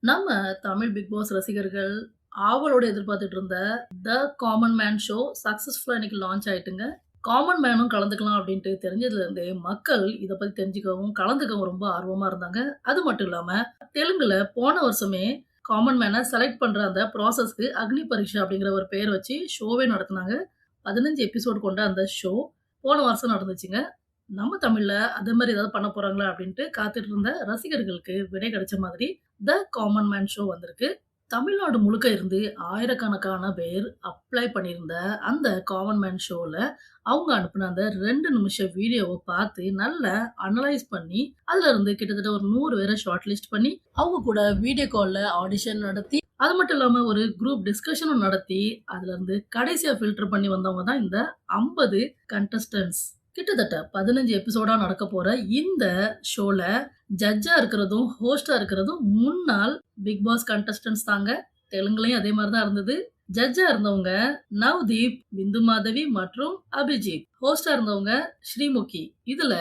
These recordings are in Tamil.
நம்ம தமிழ் பிக் பாஸ் ரசிகர்கள் ஆவலோட எதிர்பார்த்துட்டு இருந்த த காமன் மேன் ஷோ சக்சஸ்ஃபுல்லா இன்னைக்கு லான்ச் ஆயிட்டுங்க. காமன் மேனும் கலந்துக்கலாம் அப்படின்ட்டு தெரிஞ்சதுல இருந்தே மக்கள் இத பத்தி தெரிஞ்சுக்கவும், கலந்துக்கவும் ரொம்ப ஆர்வமா இருந்தாங்க. அது மட்டும் இல்லாம தெலுங்குல போன வருஷமே காமன் மேன செலக்ட் பண்ற அந்த ப்ராசஸ்க்கு அக்னி பரீட்சா அப்படிங்கிற ஒரு பேர் வச்சு ஷோவே நடத்துனாங்க. 15 எபிசோட் கொண்ட அந்த ஷோ போன வருஷம் நடந்துச்சுங்க. நம்ம தமிழ்ல அதே மாரி ஏதாவது பண்ண போறாங்களா அப்படின்ட்டு காத்துட்டு இருந்த ரசிகர்களுக்கு விடை கிடைச்ச மாதிரி த காமன் மேன் ஷோ வந்திருக்கு. தமிழ்நாடு முழுக்க இருந்து ஆயிரக்கணக்கான பேர் அப்ளை பண்ணியிருந்த அந்த காமன் மேன் ஷோல அவங்க அனுப்புன அந்த 2 நிமிஷ வீடியோவ பார்த்து நல்லா அனலைஸ் பண்ணி, அதுல இருந்து கிட்டத்தட்ட ஒரு 100 பேர ஷார்ட் லிஸ்ட் பண்ணி, அவங்க கூட வீடியோ கால்ல ஆடிஷன் நடத்தி, அது மட்டும் இல்லாம ஒரு குரூப் டிஸ்கஷனும் நடத்தி, அதுல இருந்து கடைசியா ஃபில்டர் பண்ணி வந்தவங்க தான் இந்த 50 கண்டஸ்டன்ட்ஸ். கிட்டத்தட்ட 15 எபிசோடா நடக்கப் போற இந்த ஷோல ஜட்ஜா இருக்கிறதும், ஹோஸ்ட்டா இருக்கிறதும் முன்னாள் பிக் பாஸ் கண்டஸ்டன்ட்ஸ் தாங்க. தெலுங்குலயும் அதே மாரி தான் இருந்தது. ஜட்ஜா இருந்தவங்க நவ்தீப், பிந்து மாதவி மற்றும் அபிஜித். ஹோஸ்ட்டா இருந்தவங்க ஸ்ரீமுகி. இதுல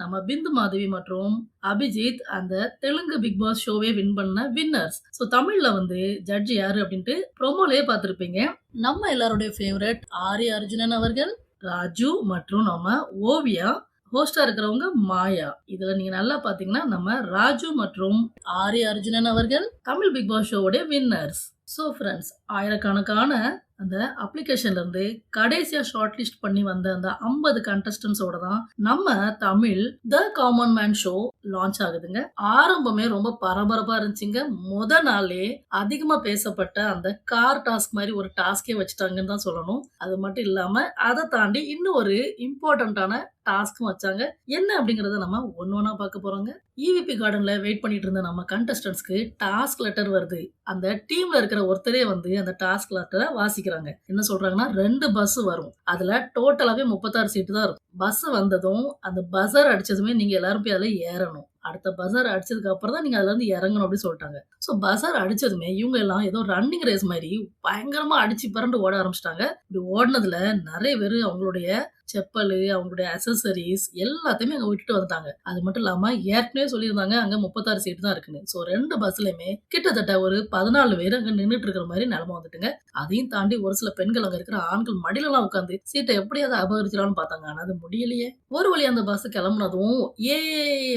நம்ம பிந்து மாதவி மற்றும் அபிஜித் அந்த தெலுங்கு பிக் பாஸ் ஷோவே வின் பண்ண வின்னர்ஸ். ஸோ தமிழ்ல வந்து ஜட்ஜ் யாரு அப்படின்ட்டு ப்ரோமோலயே பார்த்திருப்பீங்க. நம்ம எல்லாருடைய ஃபேவரட் ஆர்யா அர்ஜுனன் அவர்கள், ராஜு மற்றும் நம்ம ஓவியா. ஹோஸ்டா இருக்கிறவங்க மாயா. இதுல நீங்க நல்லா பாத்தீங்கன்னா நம்ம ராஜு மற்றும் ஆர்யா அர்ஜுனன் அவர்கள் தமிழ் பிக் பாஸ் ஷோவுடைய வின்னர்ஸ். ஸோ ஃப்ரெண்ட்ஸ், ஆயிரக்கணக்கான அந்த அப்ளிகேஷன்ல இருந்து கடைசியா ஷார்ட் லிஸ்ட் பண்ணி வந்த அந்த 50 கண்டஸ்டன்ஸோட தான் நம்ம Tamil the common man show launch ஆகுதுங்க. ஆரம்பமே ரொம்ப பரபரப்பா இருந்துச்சுங்க. முத நாளே அதிகமா பேசப்பட்ட அந்த கார் டாஸ்க் மாதிரி ஒரு டாஸ்கே வச்சுட்டாங்கன்னு தான் சொல்லணும். அது மட்டும் இல்லாம அதை தாண்டி இன்னும் ஒரு இம்பார்ட்டன்டான டாஸ்க்கும் வச்சாங்க. என்ன அப்படிங்கறத நம்ம ஒண்ணா பார்க்க போறோங்க. இவிபி கார்டன்ல வெயிட் பண்ணிட்டு இருந்த நம்ம கண்டஸ்டன்ட்ஸ்க்கு டாஸ்க் லெட்டர் வருது. அந்த டீம்ல இருக்கிற ஒருத்தரே வந்து அந்த டாஸ்க் லெட்டரை வாசிக்கிறாங்க. என்ன சொல்றாங்கன்னா 2 பஸ் வரும். அதுல டோட்டலாவே 36 சீட்டு தான் இருக்கும். பஸ் வந்ததும் அந்த பஸர் அடிச்சதுமே நீங்க எல்லாரும் போய் அதுல ஏறணும். அடுத்த பஸர் அடிச்சதுக்கு அப்புறம் தான் நீங்க அதுல இருந்து இறங்கணும் அப்படின்னு சொல்லிட்டாங்க. ஸோ பஸர் அடிச்சதுமே இவங்க எல்லாம் ஏதோ ரன்னிங் ரேஸ் மாதிரி பயங்கரமா அடிச்சு பறந்து ஓட ஆரம்பிச்சிட்டாங்க. இப்படி ஓடினதுல நிறைய பேர் அவங்களுடைய செப்பலு, அவங்களுடைய அக்சஸரீஸ் எல்லாத்தையுமே அங்க விட்டுட்டு வந்துட்டாங்க. அது மட்டும் இல்லாம ஏற்கனவே சொல்லியிருந்தாங்க அங்க 36 சீட் தான் இருக்குன்னு. ஸோ 2 பஸ்லயுமே கிட்டத்தட்ட ஒரு 14 பேர் அங்க நின்னுட்டு இருக்கிற மாதிரி நிலைமை வந்துட்டுங்க. அதையும் தாண்டி ஒரு சில பெண்கள் அங்க இருக்கிற ஆண்கள் மடியில எல்லாம் உட்காந்து சீட்டை எப்படியாவது அபகரிச்சிடலாம்னு பார்த்தாங்க. ஆனா அது முடியலையே. ஒரு வழி அந்த பஸ் கிளம்புனதும் ஏ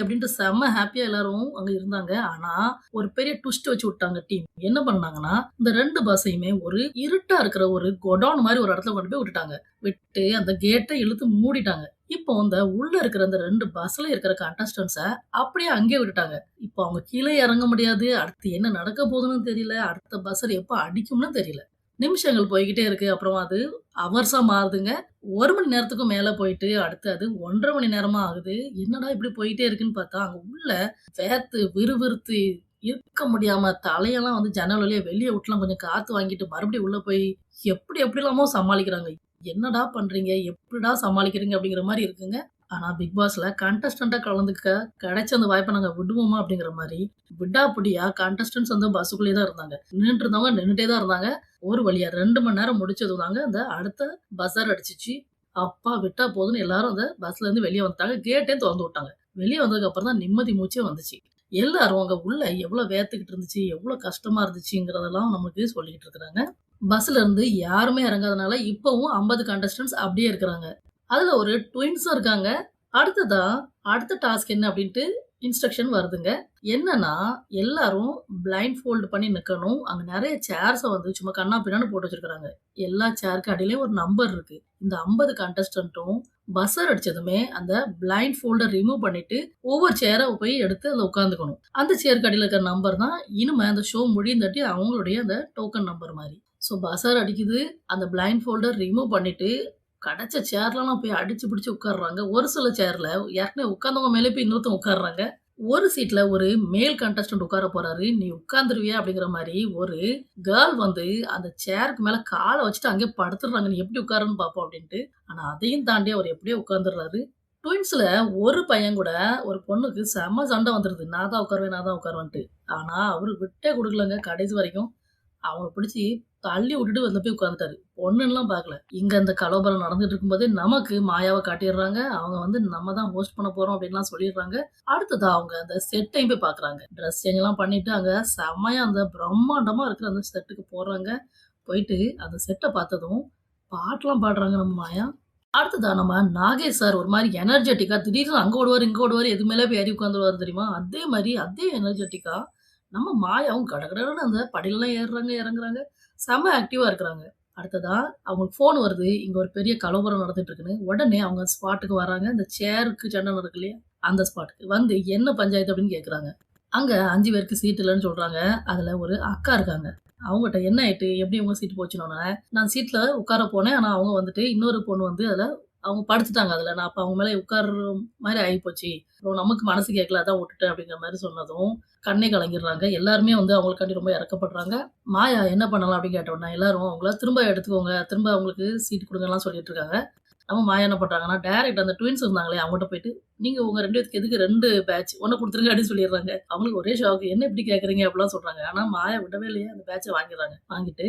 அப்படின்ட்டு செம்ம ஹாப்பியா எல்லாரும் அங்க இருந்தாங்க. ஆனா ஒரு பெரிய ட்விஸ்ட் வச்சு விட்டாங்க டீம். என்ன பண்ணாங்கன்னா இந்த 2 பஸ்ஸையுமே ஒரு இருட்டா இருக்கிற ஒரு கொடவுன் மாதிரி ஒரு இடத்துல கொண்டு போய் விட்டுட்டாங்க. விட்டு அந்த கேட்டை இழுத்து மூடிட்டாங்க. இப்போ அந்த உள்ள இருக்கிற அந்த 2 பஸ்ல இருக்கிற கண்டஸ்டன்ஸ அப்படியே அங்கேயே விட்டுட்டாங்க. இப்போ அவங்க கீழே இறங்க முடியாது. அடுத்து என்ன நடக்க போகுதுன்னு தெரியல. அடுத்த பஸ்ஸர் எப்ப அடிக்கும்னு தெரியல. நிமிஷங்கள் போய்க்கிட்டே இருக்கு. அப்புறம் அது ஹவர்ஸா மாறுதுங்க. 1 மணி நேரத்துக்கும் மேல போயிட்டு அடுத்து அது 1 1/2 மணி நேரமா ஆகுது. என்னடா இப்படி போயிட்டே இருக்குன்னு பார்த்தா, அங்க உள்ள வேர்த்து விறுவிறுத்து இருக்க முடியாம தலையெல்லாம் வந்து ஜன்னல் வழியா வெளிய விட்டுலாம் கொஞ்சம் காத்து வாங்கிட்டு மறுபடியும் உள்ள போய் எப்படிலாமோ சமாளிக்கிறாங்க. என்னடா பண்றீங்க? எப்படிடா சமாளிக்கிறீங்க? அப்படிங்கிற மாரி இருக்குங்க. ஆனா பிக் பாஸ்ல கண்டஸ்டன்ட்டா கலந்துக்க கிடைச்ச அந்த வாய்ப்ப நாங்க விடுவோமா? அப்படிங்கிற மாரி விடாப்பிடியா கண்டஸ்டன்ட்ஸ் வந்து பஸ்ஸுக்குள்ளேயே தான் இருந்தாங்க. நின்னுட்டு இருந்தவங்க நின்னுட்டே தான் இருந்தாங்க. ஒரு வழியா 2 மணி நேரம் முடிச்சதும் தாங்க அந்த அடுத்த பஸர் அடிச்சுச்சு. அப்பா விட்டா போதும்ன்னு எல்லாரும் அந்த பஸ்ல இருந்து வெளிய வந்துட்டாங்க. கேட்டையும் தொறந்து விட்டாங்க. வெளிய வந்ததுக்கு அப்புறம் தான் நிம்மதி மூச்சே வந்துச்சு. எல்லாரும் அங்க உள்ள எவ்வளோ வேர்த்துக்கிட்டு இருந்துச்சு, எவ்வளோ கஷ்டமா இருந்துச்சுங்கிறதெல்லாம் நமக்கு சொல்லிக்கிட்டு இருக்கிறாங்க. பஸ்ல இருந்து யாருமே இறங்காதனால இப்பவும் 50 கண்டஸ்டன்ட்ஸ் அப்படியே இருக்கிறாங்க. அதுல ஒரு ட்வின்ஸும் இருக்காங்க. அடுத்ததா அடுத்த டாஸ்க் என்ன அப்படின்ட்டு இன்ஸ்ட்ரக்ஷன் வருதுங்க. என்னன்னா எல்லாரும் பிளைண்ட் ஃபோல்ட் பண்ணி நிக்கணும். அங்க நெறைய சேர்ஸ வந்து சும்மா கன்னா பின்னான்னு போட்டு வச்சிருக்காங்க. எல்லா சேருக்கு அடியிலயும் ஒரு நம்பர் இருக்கு. இந்த 50 கண்டஸ்டன்ட்டும் பஸர் அடிச்சதுமே அந்த பிளைண்ட் ஃபோல்ட ரிமூவ் பண்ணிட்டு ஒவ்வொரு சேர போய் எடுத்து அதுல உட்காந்துக்கணும். அந்த சேருக்கு அடியில இருக்கிற நம்பர் தான் இனிமே அந்த ஷோ முடியுந்தாட்டி அவங்களுடைய அந்த டோக்கன் நம்பர் மாரி. ஸோ பஸர் அடிக்குது. அந்த பிளைண்ட் ஃபோல்டர் ரிமூவ் பண்ணிட்டு கிடைச்ச சேர்லலாம் போய் அடிச்சு பிடிச்சு உட்கார்றாங்க. ஒரு சில சேர்ல ஏற்கனவே உட்கார்ந்தவங்க மேலே போய் இன்னொருத்தவங்க உட்கார்றாங்க. ஒரு சீட்ல ஒரு மேல் கண்டஸ்டன்ட் உட்கார போறாரு. "நீ உட்கார்ந்துருவியா?" அப்படிங்கிற மாரி ஒரு கேர்ள் வந்து அந்த சேருக்கு மேல கால வச்சுட்டு அங்கேயே படுத்துடுறாங்க. "நீ எப்படி உட்காருன்னு பார்ப்போம்" அப்படின்ட்டு. ஆனா அதையும் தாண்டி அவர் எப்படியோ உட்கார்ந்துடுறாரு. ட்வின்ஸ்ல ஒரு பையன் கூட ஒரு பொண்ணுக்கு செம்ம சண்டை வந்துருது. நான் தான் உட்காருவேன், நான் தான் உட்காருவேன்ட்டு. ஆனா அவரு விட்டே குடுக்கலங்க கடைசி வரைக்கும். அவங்கள பிடிச்சு தள்ளி விட்டுட்டு வந்து போய் உட்காந்துட்டாரு. பொண்ணுன்னுலாம் பார்க்கல. இங்க இந்த கலவரம் நடந்துட்டு இருக்கும்போதே நமக்கு மாயாவ காட்டிர்றாங்க. அவங்க வந்து நம்ம தான் ஹோஸ்ட் பண்ண போறோம் அப்டின்லாம் சொல்லிர்றாங்க. அடுத்ததா அவங்க அந்த செட்டையும் போய் பார்க்குறாங்க. ட்ரெஸ் சேஞ்ச்லாம் பண்ணிட்டு அங்க செம்மையா அந்த பிரம்மாண்டமா இருக்கிற அந்த செட்டுக்கு போறாங்க. போயிட்டு அந்த செட்ட பார்த்ததும் பாட்டுலாம் பாடுறாங்க நம்ம மாயா. அடுத்ததா நம்ம நாகேஷ் சார் ஒரு மாரி எனர்ஜெட்டிக்கா திடீர்னு அங்க ஓடுவாரு, இங்க ஓடுவாரு. எது மேல போய் ஏறி உட்காந்துருவாரு தெரியுமா? அதே மாரி அதே எனர்ஜெட்டிக்கா நம்ம மாயாவும் கடகடன்னு அந்த படியெல்லாம் ஏறுறாங்க, இறங்குறாங்க. செம்ம ஆக்டிவா இருக்கிறாங்க. அடுத்ததா அவங்களுக்கு ஃபோன் வருது. இங்க ஒரு பெரிய கலவரம் நடந்துட்டு இருக்குன்னு. உடனே அவங்க ஸ்பாட்டுக்கு வராங்க. இந்த சேருக்கு சண்டை நடக்கு இல்லையா? அந்த ஸ்பாட்டுக்கு. வந்து என்ன பஞ்சாயத்து அப்படின்னு கேட்குறாங்க. அங்க 5 பேருக்கு சீட் இல்லன்னு சொல்றாங்க. அதுல ஒரு அக்கா இருக்காங்க. அவங்கட்ட என்ன ஆயிட்டு? எப்படி உங்க சீட் போச்சுன்னோனே, நான் சீட்ல உட்கார போனேன். ஆனா அவங்க வந்துட்டு இன்னொரு பொண்ணு வந்து அதுல அவங்க படுத்துட்டாங்க அதுல. நான் அப்ப அவங்க மேல உட்கார்ற மாரி ஆயிப்போச்சு. அப்புறம் நமக்கு மனசு கேட்கல அதான் விட்டுட்டேன் அப்படிங்கிற மாரி சொன்னதும், கண்ணே கலங்கிடுறாங்க. எல்லாருமே வந்து அவங்களுக்காண்டி ரொம்ப இரக்கப்படுறாங்க. மாயா என்ன பண்ணலாம் அப்படின்னு கேட்டோனே, எல்லாரும் அவங்கள திரும்ப எடுத்துக்கோங்க. திரும்ப அவங்களுக்கு சீட் குடுங்கலாம் சொல்லிட்டு இருக்காங்க. நம்ம மாயா என்ன பண்றாங்கன்னா, டைரக்ட் அந்த ட்வின்ஸ் இருந்தாங்களே அவங்கட்ட போயிட்டு, "நீங்க உங்க 2 பேத்துக்கு எதுக்கு 2 பேட்ச்? 1 குடுத்துருங்க" அப்படின்னு சொல்லிடுறாங்க. அவங்களுக்கு ஒரே ஷாக்கு. "என்ன இப்படி கேட்கறீங்க?" அப்படிலாம் சொல்றாங்க. ஆனா மாயா விடவே இல்லையே. அந்த பேட்ச வாங்கிடுறாங்க. வாங்கிட்டு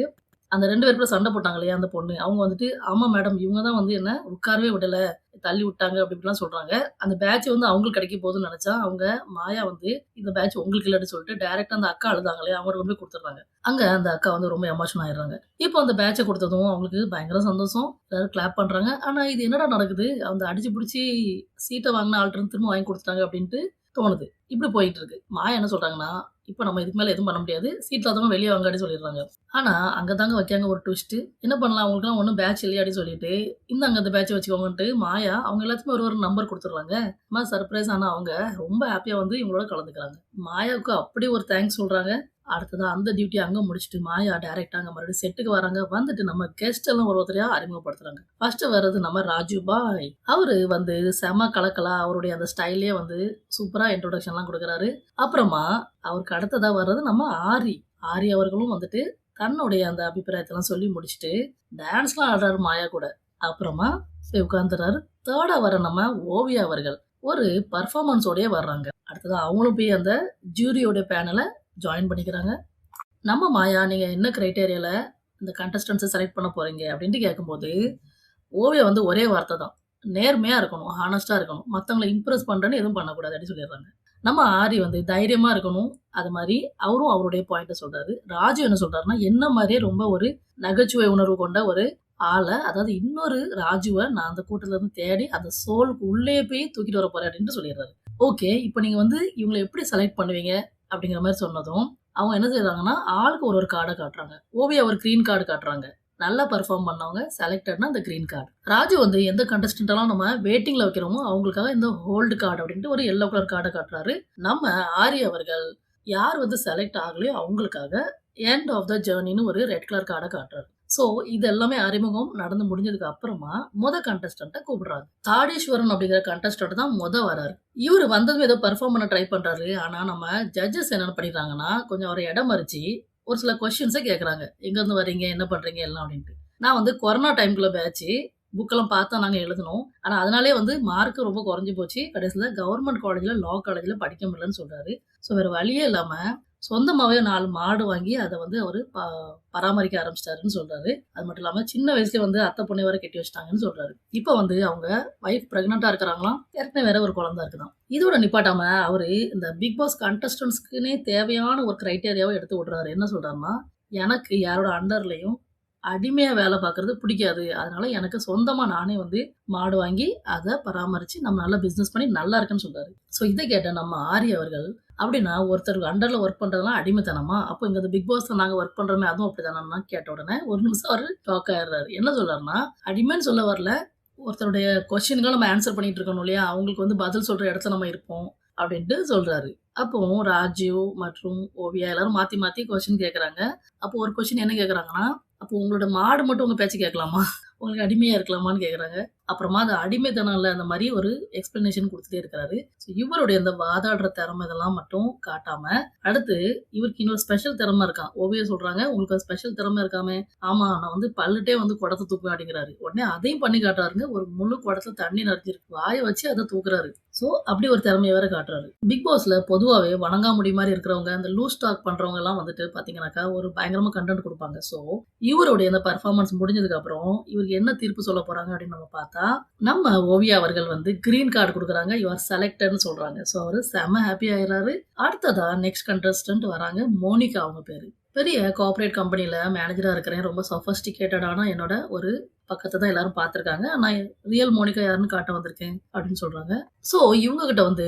அந்த 2 பேர் கூட சண்டை போட்டாங்க இல்லையா அந்த பொண்ணு. அவங்க வந்துட்டு, "ஆமா மேடம் இவங்க தான் வந்து என்ன உட்காரவே விடல. தள்ளி விட்டாங்க" அப்படி இப்படிலாம் சொல்றாங்க. அந்த பேட்ச் வந்து அவங்களுக்கு கிடைக்க போகுதுன்னு நெனச்சா, அவங்க மாயா வந்து, "இந்த பேட்ச் உங்களுக்கு இல்லன்னு" சொல்லிட்டு டைரக்ட்டா அந்த அக்கா அழுதாங்க இல்லையா, அவங்கட்ட கொண்டு போய் குடுத்துடுறாங்க. அங்க அந்த அக்கா வந்து ரொம்ப எமோஷன் ஆயிடுறாங்க. இப்போ அந்த பேட்ச குடுத்ததும் அவங்களுக்கு பயங்கர சந்தோஷம். எல்லாரும் கிளாப் பண்றாங்க. ஆனா இது என்னடா நடக்குது? அந்த அடிச்சு புடிச்சு சீட்ட வாங்குன ஆள்ட்ட இருந்து திரும்ப வாங்கி குடுத்துட்டாங்க அப்படின்ட்டு தோணுது. இப்படி போயிட்டு இருக்கு. மாயா என்ன சொல்றாங்கன்னா, "இப்ப நம்ம இதுக்கு மேல எதுவும் பண்ண முடியாது. சீட் இல்லாதவங்க வெளிய வாங்க" அப்படின்னு சொல்லிடுறாங்க. ஆனா, அங்க தாங்க வைக்காங்க ஒரு ட்விஸ்ட்டு. என்ன பண்ணலாம்? அவங்களுக்கெல்லாம் ஒண்ணும் பேட்ச் இல்லையே அப்டின்னு சொல்லிட்டு, இந்தாங்க இந்த பேட்ச வச்சுக்கோங்கன்ட்டு மாயா அவங்க எல்லாத்துக்குமே ஒரு ஒரு நம்பர் குடுத்துடுறாங்க. சும்மா சர்ப்ரைஸ் ஆன அவங்க ரொம்ப ஹேப்பியா வந்து இவங்களோட கலந்துக்கிறாங்க. மாயாவுக்கு அப்படி ஒரு தேங்க்ஸ் சொல்றாங்க. அடுத்ததா அந்த டியூட்டிய அங்க முடிச்சுட்டு மாயா டைரக்ட்டா அங்க மறுபடியும் செட்டுக்கு வராங்க. வந்துட்டு நம்ம கெஸ்ட் எல்லாம் ஒரு ஒருத்தரையா அறிமுகப்படுத்துறாங்க. ஃபர்ஸ்ட்டு வர்றது நம்ம ராஜு பாய். அவரு வந்து செம கலக்கலா அவருடைய அந்த ஸ்டைல்லயே வந்து சூப்பரா இன்ட்ரோடக்ஷன்லாம் குடுக்குறாரு. அப்புறமா அவருக்கு அடுத்ததா வர்றது நம்ம ஆரி. ஆரி அவர்களும் வந்துட்டு தன்னுடைய அந்த அபிப்பிராயத்தெல்லாம் சொல்லி முடிச்சுட்டு, டான்ஸ்லாம் ஆடுறாரு மாயா கூட. அப்புறமா போய் உட்கார்ந்துறாரு. 3ஆ வர நம்ம ஓவியா அவர்கள். ஒரு பெர்ஃபார்மன்ஸோடயே வர்றாங்க. அடுத்ததா அவங்களும் போய் அந்த ஜூரியோட பேனல ஜாயின் பண்ணிக்கிறாங்க. நம்ம மாயா நீங்க என்ன கிரைட்டீரியால இந்த கண்டஸ்டன்ட்ஸ செலக்ட் பண்ண போறீங்க? அப்டின்ட்டு கேட்கும்போது, ஓவியா வந்து ஒரே வார்த்த தான். நேர்மையா இருக்கணும், ஹானஸ்ட்டா இருக்கணும். மத்தவங்கள இம்ப்ரெஸ் பண்றேன்னு எதுவும் பண்ணக்கூடாது அப்டின்னு சொல்லிடுறாங்க. நம்ம ஆரி வந்து தைரியமா இருக்கணும். அது மாரி அவரும் அவருடைய பாயிண்ட்ட சொல்றாரு. ராஜு என்ன சொல்றாருன்னா, என்ன மாரியே ரொம்ப ஒரு நகைச்சுவை உணர்வு கொண்ட ஒரு ஆள, அதாவது இன்னொரு ராஜுவ நான் அந்த கூட்டத்துலருந்து தேடி அந்த சோலுக்கு உள்ளயே போய் தூக்கிட்டு வர போறேன் அப்டின்ட்டு சொல்லிடுறாரு. ஓகே. இப்ப நீங்க வந்து இவங்கள எப்படி செலக்ட் பண்ணுவீங்க? அப்டிங்கிற மாரி சொன்னதும், அவங்க என்ன செய்றாங்கன்னா, ஆளுக்கு ஒரு ஒரு கார்ட காட்டுறாங்க. ஓவியா ஒரு கிரீன் கார்டு காட்டுறாங்க. நல்லா பெர்ஃபார்ம் பண்ணவங்க செலக்டட்னா அந்த கிரீன் கார்டு. ராஜு வந்து எந்த கண்டஸ்டன்ட்லாம் நம்ம வெயிட்டிங்ல வைக்கிறோமோ, அவங்களுக்காக இந்த ஹோல்டு கார்டு அப்டின்ட்டு ஒரு எல்லோ கலர் கார்ட காட்டுறாரு. நம்ம ஆரி அவர்கள் யார் வந்து செலக்ட் ஆகலையோ அவங்களுக்காக எண்ட் ஆஃப் த ஜர்னின்னு ஒரு ரெட் கலர் கார்ட காட்டுறாரு. ஸோ இது எல்லாமே அறிமுகம் நடந்து முடிஞ்சதுக்கு அப்புறமா கண்டஸ்டன்ட்ட கூப்பிடுறாங்க. தாடீஸ்வரன் அப்படிங்கிற கண்டஸ்டன்ட் தான் வராரு. இவரு வந்ததும் ஏதோ பெர்ஃபார்ம் பண்ண ட்ரை பண்றாரு. ஆனா நம்ம ஜட்ஜஸ் என்ன பண்ணிடுறாங்கன்னா, கொஞ்சம் அவர இடம் மறிச்சு ஒரு சில கொஸ்டின்ஸ கேட்கறாங்க. எங்கருந்து வரீங்க? என்ன பண்றீங்க? எல்லாம் அப்டின்ட்டு. நான் வந்து கொரோனா டைம்குள்ள பேட்ச்சு. புக்கெல்லாம் பார்த்து தான் நாங்க எழுதுனோம். ஆனா அதனாலேயே வந்து மார்க் ரொம்ப குறைஞ்சு போச்சு. கடைசில கவர்ன்மென்ட் காலேஜ்ல, லா காலேஜ்ல படிக்க முடியலன்னு சொல்றாரு. ஸோ வேற வழியே இல்லாம சொந்தமாவே 4 மாடு வாங்கி அத வந்து அவரு பராமரிக்க ஆரம்பிச்சுட்டாருன்னு சொல்றாரு. அது மட்டும் இல்லாம சின்ன வயசுலயே வந்து அத்தை பொண்ண வேற கட்டி வச்சுட்டாங்கன்னு சொல்றாரு. இப்ப வந்து அவங்க வைஃப் பிரெக்னன்ட்டா இருக்கிறாங்களாம். ஏற்கனவே வேற ஒரு குழந்தை இருக்குதாம். இதோட நிப்பாட்டாம அவரு இந்த பிக் பாஸ் கண்டஸ்டன்ட்ஸ்க்குன்னே தேவையான ஒரு கிரைட்டீரியாவ எடுத்து விடுறாரு. என்ன சொல்றாருன்னா, எனக்கு யாரோட அண்டர்லயும் அடிமையா வேலை பார்க்கறது பிடிக்காது. அதனால எனக்கு சொந்தமா நானே வந்து மாடு வாங்கி, அத பராமரிச்சு நம்ம நல்லா பிசினஸ் பண்ணி நல்லா இருக்கேன்னு சொல்றாரு. ஸோ இத கேட்ட நம்ம ஆரி அவர்கள், "அப்படின்னா ஒருத்தருக்கு அண்டர்ல வொர்க் பண்றதெல்லாம் அடிமைத்தனமா? அப்போ இங்க இந்த பிக் பாஸ்ல நாங்க வொர்க் பண்றோமே அதுவும் அப்படித்தானான்னு?" கேட்ட உடனே ஒரு நிமிஷம் அவரு ஷாக் ஆயிடுறாரு. என்ன சொல்றாருன்னா, அடிமைன்னு சொல்ல வரல. ஒருத்தருடைய கொஸ்டின்க்கு நம்ம ஆன்ஸர் பண்ணிட்டு இருக்கணும் இல்லையா? அவங்களுக்கு வந்து பதில் சொல்ற இடத்துல நம்ம இருப்போம். அப்படின்ட்டு சொல்றாரு. அப்போ ராஜீவ் மற்றும் ஓவியா எல்லாரும் மாத்தி மாத்தி கொஸ்டின் கேட்கறாங்க. அப்போ ஒரு கொஸ்டின் என்ன கேட்கறாங்கன்னா, "அப்போ உங்களோட மாடு மட்டும் உங்க பேச்ச கேட்கலாமா? உங்களுக்கு அடிமையா இருக்கலாமான்னு?" கேட்கறாங்க. அப்புறமா அது அடிமைத்தனம் இல்ல, அந்த மாரி ஒரு எக்ஸ்ப்ளனேஷன் குடுத்துட்டே இருக்கிறாரு. ஸோ இவருடைய இந்த வாதாடுற திறமை இதெல்லாம் மட்டும் காட்டாம, அடுத்து இவருக்கு இன்னொரு ஸ்பெஷல் திறமை இருக்காம். ஓவியா சொல்றாங்க, "உங்களுக்கு ஒரு ஸ்பெஷல் திறமை இருக்காமே?" "ஆமா, நான் வந்து பல்லுட்டே வந்து குடத்த தூக்குவேன்" அப்படிங்கிறாரு. உடனே அதையும் பண்ணி காட்டுறாருங்க. ஒரு முழு குடத்துல தண்ணி நெறஞ்சிருக்கு. வாய வச்சு அத தூக்குறாரு. ஸோ அப்படி ஒரு திறமைய வேற காட்டுறாரு. பிக் பாஸ்ல பொதுவாவே வணங்காமுடி மாரி இருக்கிறவங்க, அந்த லூஸ் டாக் பண்றவங்கலாம் வந்துட்டு பார்த்தீங்கன்னாக்கா, ஒரு பயங்கரமா கன்டென்ட் குடுப்பாங்க. ஸோ இவருடைய இந்த பெர்ஃபார்மன்ஸ் முடிஞ்சதுக்கு அப்புறம், இவருக்கு என்ன தீர்ப்பு சொல்லப் போறாங்க அப்படின்னு நம்ம பார்த்தா, நம்ம ஓவியா அவர்கள் வந்து கிரீன் கார்ட் குடுக்குறாங்க. யூ ஆர் செலக்டட்ன்னு சொல்றாங்க. ஸோ அவரு செம்ம ஹாப்பி ஆயிறாரு. அடுத்ததா நெக்ஸ்ட் கண்டஸ்டன்ட் வராங்க. மோனிகா அவங்க பேரு. பெரிய கார்ப்பரேட் கம்பெனில மேனேஜரா இருக்கிறேன். ரொம்ப சொஃபஸ்டிகேட்டடான என்னோட ஒரு பக்கத்த தான் எல்லாரும் பார்த்துருக்காங்க. நான் ரியல் மோனிகா யாருன்னு காட்ட வந்திருக்கேன் அப்படின்னு சொல்றாங்க. ஸோ இவங்க கிட்ட வந்து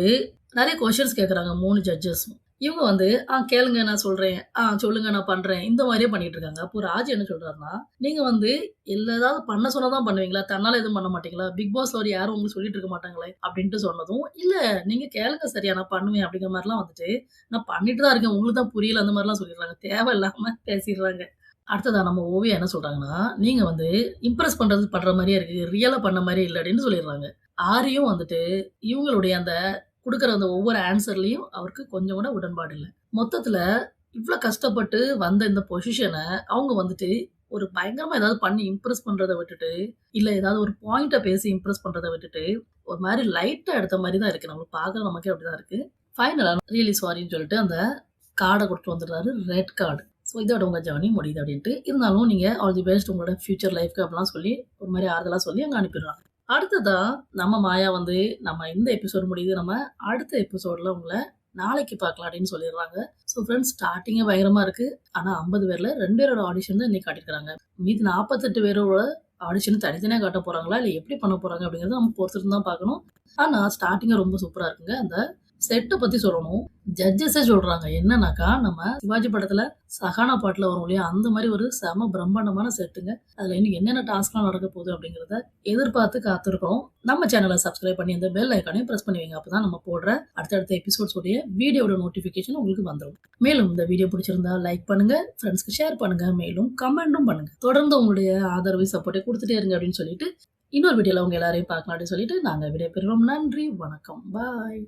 நெறைய கொஸ்டின்ஸ் கேட்கறாங்க 3 ஜட்ஜஸும். இவங்க வந்து, கேளுங்க நான் சொல்றேன். சொல்லுங்க நான் பண்றேன்." இந்த மாரியே பண்ணிட்டு இருக்காங்க. அப்போ ராஜ் என்ன சொல்றாருன்னா, "நீங்க வந்து ஏதாவது பண்ண சொன்னா தான் பண்ணுவீங்களா? தன்னால எதுவும் பண்ண மாட்டீங்களா? பிக் பாஸ்ல ஒரு யாரும் உங்களுக்கு சொல்லிட்டு இருக்க மாட்டாங்களே?" அப்படின்ட்டு சொன்னதும், "இல்ல நீங்க கேளுங்க சரியா நான் பண்ணுவேன்." அப்படிங்கிற மாரிலாம் வந்துட்டு, "நான் பண்ணிட்டு தான் இருக்கேன். உங்களுக்கு தான் புரியல." அந்த மாரிலாம் சொல்லிடுறாங்க. தேவையில்லாம பேசிடுறாங்க. அடுத்ததா நம்ம ஓவியா என்ன சொல்றாங்கன்னா, "நீங்க வந்து இம்ப்ரெஸ் பண்ற மாரியே இருக்கு. ரியலா பண்ண மாரியே இல்ல." அப்படின்னு சொல்லிடுறாங்க. ஆரியும் வந்துட்டு இவங்களுடைய அந்த குடுக்குற அந்த ஒவ்வொரு ஆன்ஸர்லயும் அவருக்கு கொஞ்சம் கூட உடன்பாடு இல்ல. மொத்தத்துல இவ்ளோ கஷ்டப்பட்டு வந்த இந்த பொசிஷன அவங்க வந்துட்டு ஒரு பயங்கரமா ஏதாவது பண்ணி இம்ப்ரெஸ் பண்றத விட்டுட்டு, இல்ல ஏதாவது ஒரு பாயிண்ட்ட பேசி இம்ப்ரெஸ் பண்றத விட்டுட்டு, ஒரு மாரி லைட்டா எடுத்த மாரி தான் இருக்கு. நம்மளுக்கு பார்க்குற நமக்கே அப்படிதான் இருக்கு. ஃபைனலா ரியலி சாரின்னு சொல்லிட்டு அந்த கார்ட குடுத்துட்டு வந்துடுறாரு. Red card. ஸோ இதோட உங்க ஜர்னி முடியுது அப்டின்ட்டு. இருந்தாலும் நீங்க ஆல் தி பெஸ்ட் உங்களோட ஃபியூச்சர் லைஃப்க்கு அப்டிலாம் சொல்லி, ஒரு மாரி ஆறுதலா சொல்லி அங்க அனுப்பிடுறாங்க. அடுத்ததா நம்ம மாயா வந்து, நம்ம இந்த எபிசோட் முடியுது. நம்ம அடுத்த எபிசோட்ல உங்கள நாளைக்கு பார்க்கலாம் அப்டின்னு சொல்லிடுறாங்க. ஸோ ஃபிரெண்ட்ஸ் ஸ்டார்ட்டிங்கே பயங்கரமா இருக்கு. ஆனா 50 பேர்ல 2 பேரோட ஆடிஷன் தான் இன்னைக்கு காட்டியிருக்காங்க. மீதி 48 பேரோட ஆடிஷன் தனித்தனியா காட்ட போறாங்களா? இல்ல எப்படி பண்ண போறாங்க? அப்படிங்கிறத நம்ம பொறுத்திருந்து தான் பார்க்கணும். ஆனா ஸ்டார்ட்டிங்கே ரொம்ப சூப்பரா இருக்குங்க. அந்த செட்ட பத்தி சொல்லணும். ஜட்ஜஸே சொல்றாங்க. என்னன்னாக்கா, நம்ம சிவாஜி படத்துல சஹானா பாட்டுல வரும் இல்லையா? அந்த மாரி ஒரு செம பிரம்மாண்டமான செட்டுங்க. அதுல இன்னும் என்னென்ன டாஸ்க்லாம் நடக்க போகுது அப்படிங்கிறத எதிர்பார்த்து காத்திருக்கிறோம். நம்ம சேனல சப்ஸ்கிரைப் பண்ணி அந்த பெல் ஐகானையும் பிரஸ் பண்ணி வைங்க. அப்பதான் நம்ம போடுற அடுத்தடுத்த எபிசோட்ஸ் உடைய வீடியோட நோட்டிஃபிகேஷன் உங்களுக்கு வந்துரும். மேலும் இந்த வீடியோ பிடிச்சிருந்தா லைக் பண்ணுங்க, ஃப்ரெண்ட்ஸ்க்கு ஷேர் பண்ணுங்க, மேலும் கமெண்ட்டும் பண்ணுங்க. தொடர்ந்து உங்களுடைய ஆதரவு, சப்போர்ட்டை குடுத்துட்டே இருங்க அப்படின்னு சொல்லிட்டு, இன்னொரு வீடியோல உங்க எல்லாரையும் பார்க்கலாம் அப்படின்னு சொல்லிட்டு நாங்க விடைபெறுறோம். நன்றி, வணக்கம். பாய்.